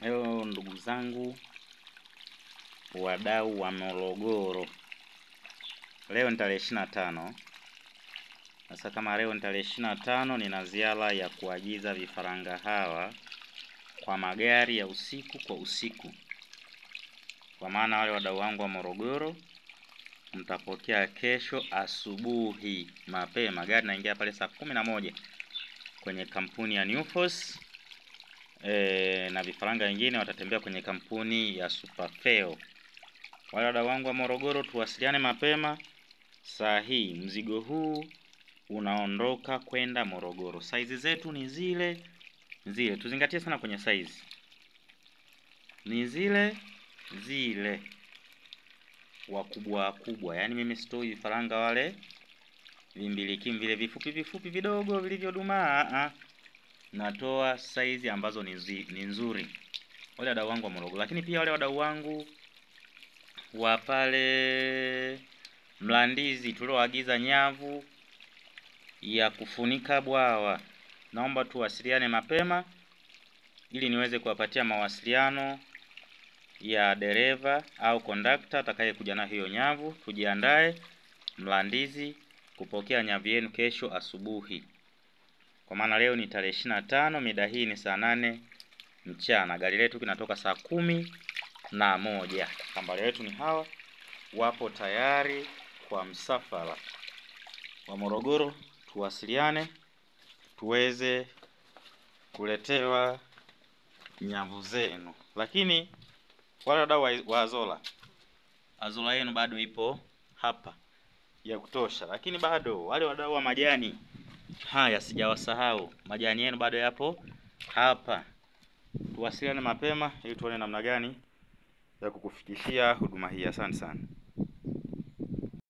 Leo ndugu zangu wadau wa Morogoro, leo ni tarehe 25. Sasa kama leo ni tarehe 25, nina ziara ya kuagiza vifaranga hawa kwa magari ya usiku kwa usiku. Kwa maana wale wadau wangu wa Morogoro mtapokea kesho asubuhi mapema. Gari naingia pale saa 11 kwenye kampuni ya New Force. Na vifaranga wengine watatembea kwenye kampuni ya Superfeo. Wale wadau wangu wa Morogoro, tuwasiliane mapema. Saa hii mzigo huu unaondoka kwenda Morogoro. Saizi zetu ni zile. Tuzingatie sana kwenye saizi. Ni zile wakubwa. Yaani mimi sitoi vifaranga wale vimbilikimu vile vifupi vidogo vilivyodumaa. Natoa saizi ambazo ni nzuri. Wale wadau wangu wa Morogoro, lakini pia wale wadau wangu wa pale Mlandizi tulioagiza nyavu ya kufunika bwawa, naomba tuwasiliane mapema ili niweze kuwapatia mawasiliano ya dereva au kondakta atakayekuja na hiyo nyavu. Tujiandae Mlandizi kupokea nyavu yenu kesho asubuhi. Kwa maana leo ni tarehe 25, mida hii ni saa 8 mchana. Gari letu kinatoka saa 11. Kambale wetu ni hawa, wapo tayari kwa msafara wa Morogoro. Tuwasiliane tuweze kuletewa nyavu zenu. Lakini wale wadau wa Azola yenu bado ipo hapa ya kutosha. Lakini bado wale wadau wa majani, haya sijawasahau, majani yenu bado yapo hapa. Tuwasiliane mapema ili tuone namna gani ya kukufikishia huduma hii. Asante sana.